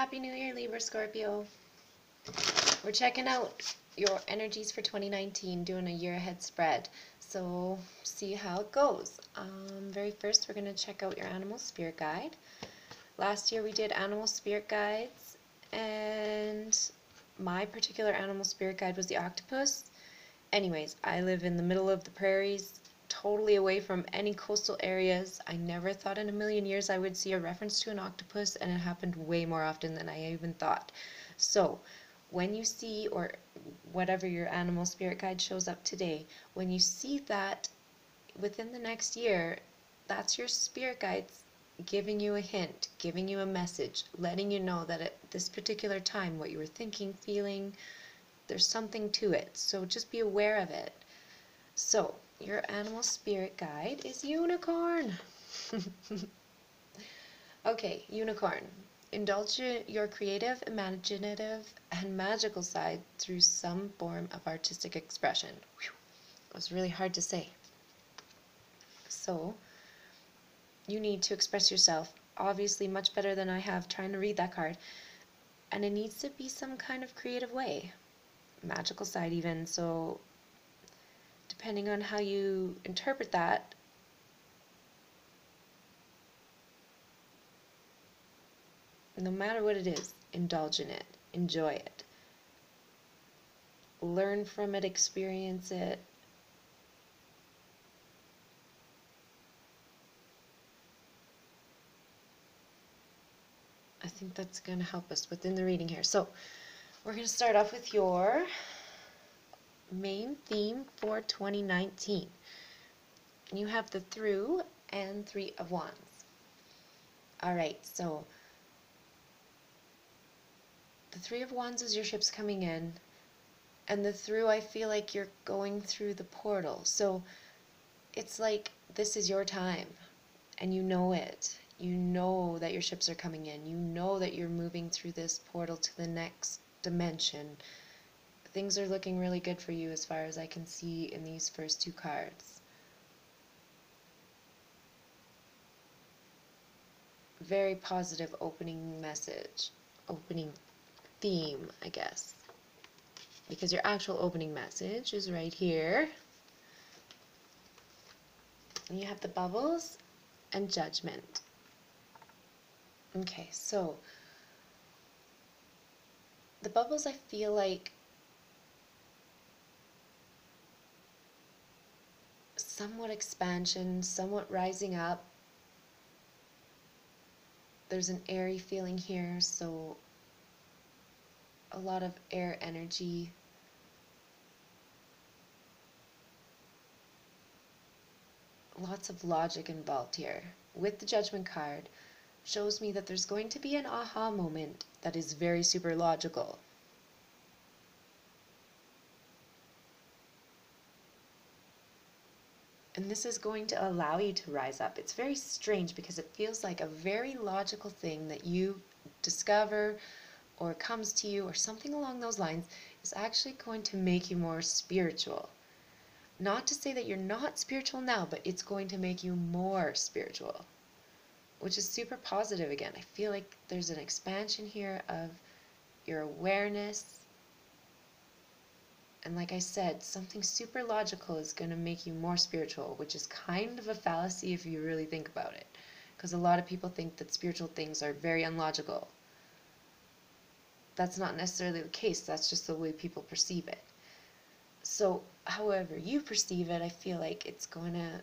Happy New Year, Libra, Scorpio. We're checking out your energies for 2019, doing a year ahead spread. So, see how it goes. Very first, we're going to check out your animal spirit guide. Last year we did animal spirit guides, and my particular animal spirit guide was the octopus. Anyways, I live in the middle of the prairies, totally away from any coastal areas. I never thought in a million years I would see a reference to an octopus, and it happened way more often than I even thought. So, when you see, or whatever your animal spirit guide shows up today, when you see that within the next year, that's your spirit guides giving you a hint, giving you a message, letting you know that at this particular time, what you were thinking, feeling, there's something to it. So just be aware of it. So, your animal spirit guide is unicorn. Okay, unicorn. Indulge your creative, imaginative, and magical side through some form of artistic expression. Whew. It was really hard to say. So, you need to express yourself, obviously much better than I have trying to read that card. And it needs to be some kind of creative way. Magical side even, so depending on how you interpret that, no matter what it is, indulge in it, enjoy it, learn from it, experience it. I think that's going to help us within the reading here. So, we're going to start off with your main theme for 2019. You have the Through and Three of Wands. Alright, so the Three of Wands is your ships coming in, and the Through, I feel like you're going through the portal. So it's like this is your time, and you know it. You know that your ships are coming in. You know that you're moving through this portal to the next dimension. Things are looking really good for you as far as I can see in these first two cards. Very positive opening message, opening theme, I guess. Because your actual opening message is right here. And you have the bubbles and Judgment. Okay, so the bubbles, I feel like somewhat expansion, somewhat rising up. There's an airy feeling here, so a lot of air energy. Lots of logic involved here. With the Judgment card, shows me that there's going to be an aha moment that is very super logical. And this is going to allow you to rise up. It's very strange because it feels like a very logical thing that you discover or comes to you or something along those lines is actually going to make you more spiritual. Not to say that you're not spiritual now, but it's going to make you more spiritual, which is super positive again. I feel like there's an expansion here of your awareness. And like I said, something super logical is going to make you more spiritual, which is kind of a fallacy if you really think about it. Because a lot of people think that spiritual things are very unlogical. That's not necessarily the case, that's just the way people perceive it. So, however you perceive it, I feel like it's going to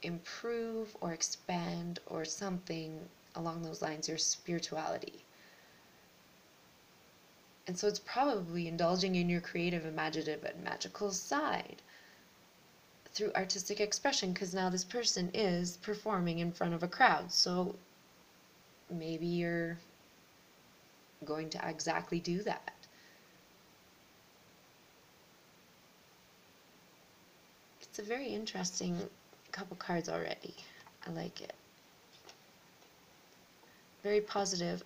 improve or expand or something along those lines, your spirituality. And so it's probably indulging in your creative, imaginative, and magical side through artistic expression, because now this person is performing in front of a crowd. So maybe you're going to exactly do that. It's a very interesting couple cards already. I like it. Very positive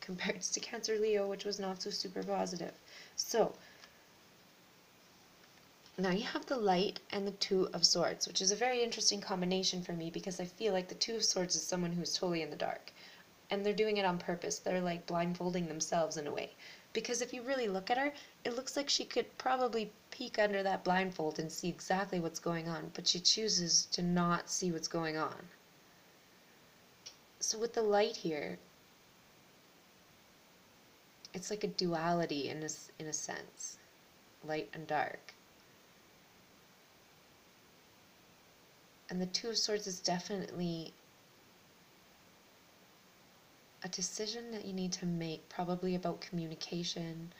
compared to Cancer Leo, which was not so super positive. So, now you have the Light and the Two of Swords, which is a very interesting combination for me because I feel like the Two of Swords is someone who's totally in the dark. And they're doing it on purpose. They're like blindfolding themselves in a way. Because if you really look at her, it looks like she could probably peek under that blindfold and see exactly what's going on, but she chooses to not see what's going on. So with the light here, it's like a duality in a sense, light and dark. And the Two of Swords is definitely a decision that you need to make, probably about communication.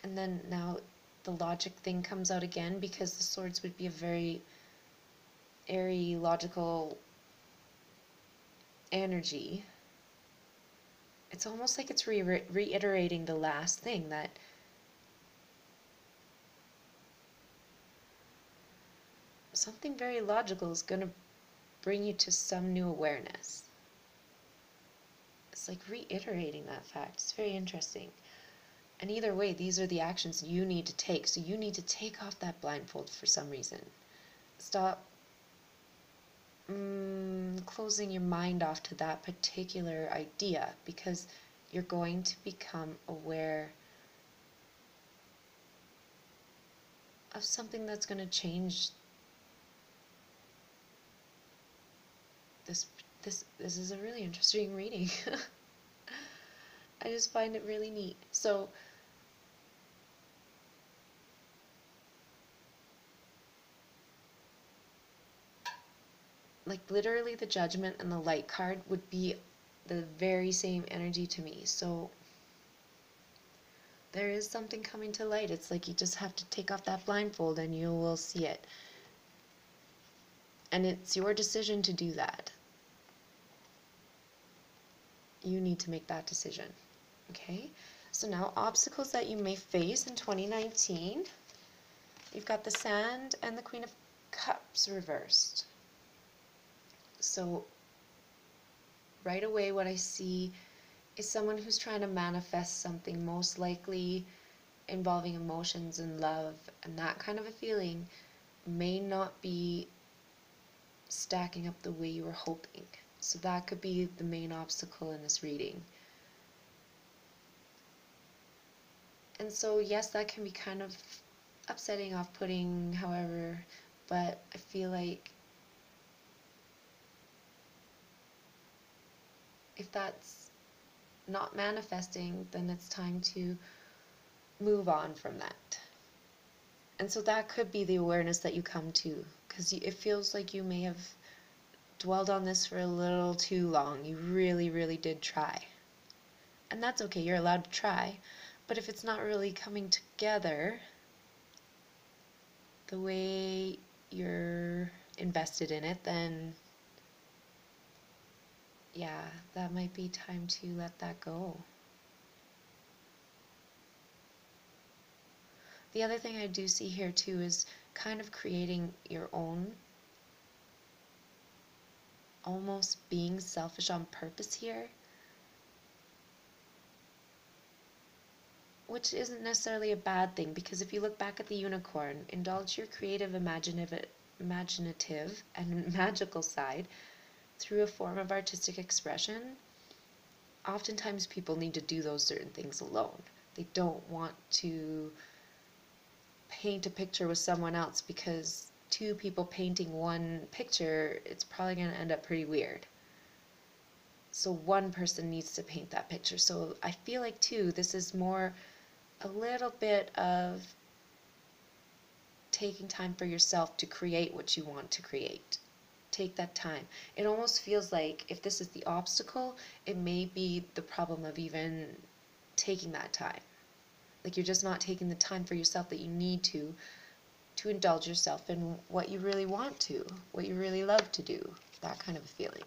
And then now the logic thing comes out again, because the Swords would be a very airy, logical energy. It's almost like it's reiterating the last thing, that something very logical is going to bring you to some new awareness. It's like reiterating that fact. It's very interesting. And either way, these are the actions you need to take. So you need to take off that blindfold for some reason. Stop closing your mind off to that particular idea, because you're going to become aware of something that's going to change this. This is a really interesting reading. I just find it really neat. So like literally the Judgment and the Light card would be the very same energy to me. So there is something coming to light. It's like you just have to take off that blindfold and you will see it. And it's your decision to do that. You need to make that decision. Okay? So now, obstacles that you may face in 2019. You've got the Sand and the Queen of Cups reversed. So right away what I see is someone who's trying to manifest something, most likely involving emotions and love, and that kind of a feeling may not be stacking up the way you were hoping. So that could be the main obstacle in this reading. And so yes, that can be kind of upsetting, off-putting, however, but I feel like if that's not manifesting, then it's time to move on from that. And so that could be the awareness that you come to, because it feels like you may have dwelled on this for a little too long. You really, really did try. And that's okay, you're allowed to try. But if it's not really coming together the way you're invested in it, then yeah, that might be time to let that go. The other thing I do see here too is kind of creating your own, almost being selfish on purpose here, which isn't necessarily a bad thing, because if you look back at the unicorn, indulge your creative, imaginative and magical side through a form of artistic expression. Oftentimes people need to do those certain things alone. They don't want to paint a picture with someone else, because two people painting one picture, it's probably going to end up pretty weird. So one person needs to paint that picture. So I feel like too, this is more a little bit of taking time for yourself to create what you want to create. Take that time. It almost feels like if this is the obstacle, it may be the problem of even taking that time. Like you're just not taking the time for yourself that you need to indulge yourself in what you really want to, what you really love to do, that kind of a feeling.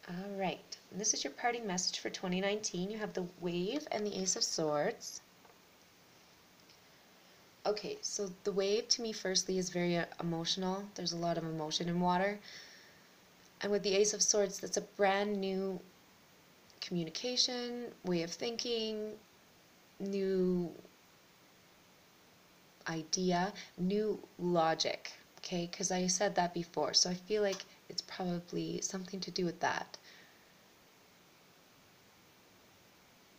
All right, and this is your parting message for 2019. You have the Wave and the Ace of Swords. Okay, so the Wave to me firstly is very emotional. There's a lot of emotion in water. And with the Ace of Swords, that's a brand new communication, way of thinking, new idea, new logic, okay? Because I said that before, so I feel like it's probably something to do with that.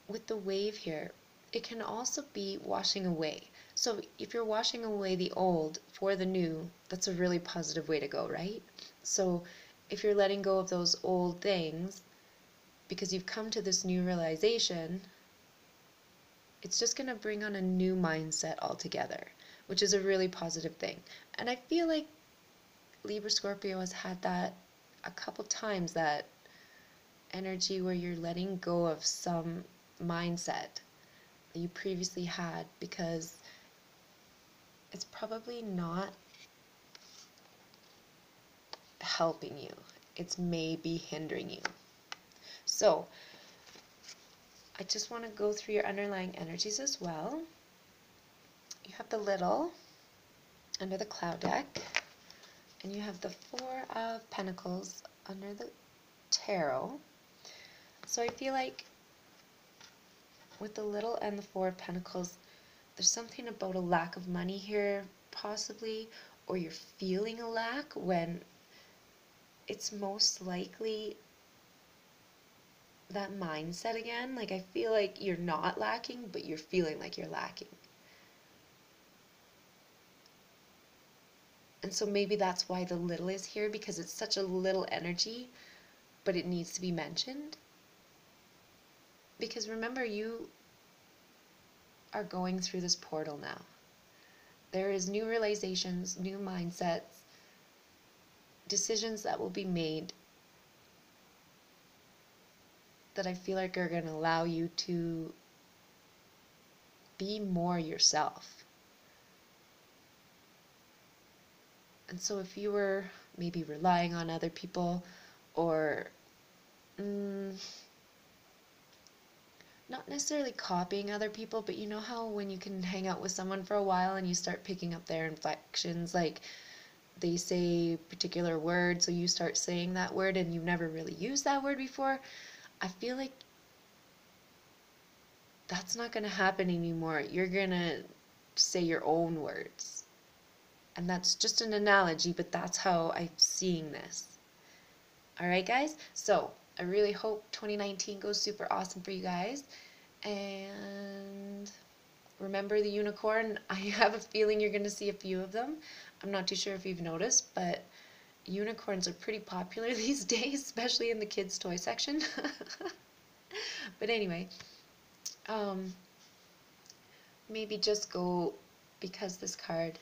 With the wave here, it can also be washing away. So if you're washing away the old for the new, that's a really positive way to go, right? So if you're letting go of those old things because you've come to this new realization, it's just going to bring on a new mindset altogether, which is a really positive thing. And I feel like Libra Scorpio has had that a couple times, that energy where you're letting go of some mindset that you previously had because it's probably not helping you. It's maybe hindering you. So I just want to go through your underlying energies as well. You have the Little under the Cloud deck, and you have the Four of Pentacles under the Tarot. So I feel like with the Little and the Four of Pentacles, there's something about a lack of money here, possibly, or you're feeling a lack when it's most likely that mindset again. Like, I feel like you're not lacking, but you're feeling like you're lacking. And so maybe that's why the Little is here, because it's such a little energy, but it needs to be mentioned. Because remember, you are going through this portal now. There is new realizations, new mindsets, decisions that will be made that I feel like are going to allow you to be more yourself. And so if you were maybe relying on other people, or not necessarily copying other people, but you know how when you can hang out with someone for a while and you start picking up their inflections, like they say a particular word, so you start saying that word and you've never really used that word before. I feel like that's not going to happen anymore. You're going to say your own words. And that's just an analogy, but that's how I'm seeing this. Alright guys, so I really hope 2019 goes super awesome for you guys. And remember the unicorn. I have a feeling you're going to see a few of them. I'm not too sure if you've noticed, but unicorns are pretty popular these days, especially in the kids' toy section. But anyway, maybe just go, because this card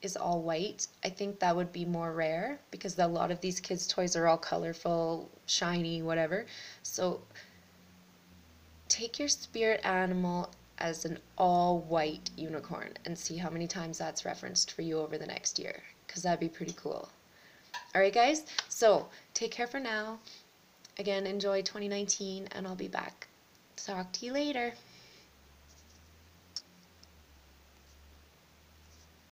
is all white, I think that would be more rare, because a lot of these kids' toys are all colorful, shiny, whatever. So take your spirit animal as an all white unicorn and see how many times that's referenced for you over the next year, because that'd be pretty cool. Alright guys, so take care for now. Again, enjoy 2019, and I'll be back. Talk to you later.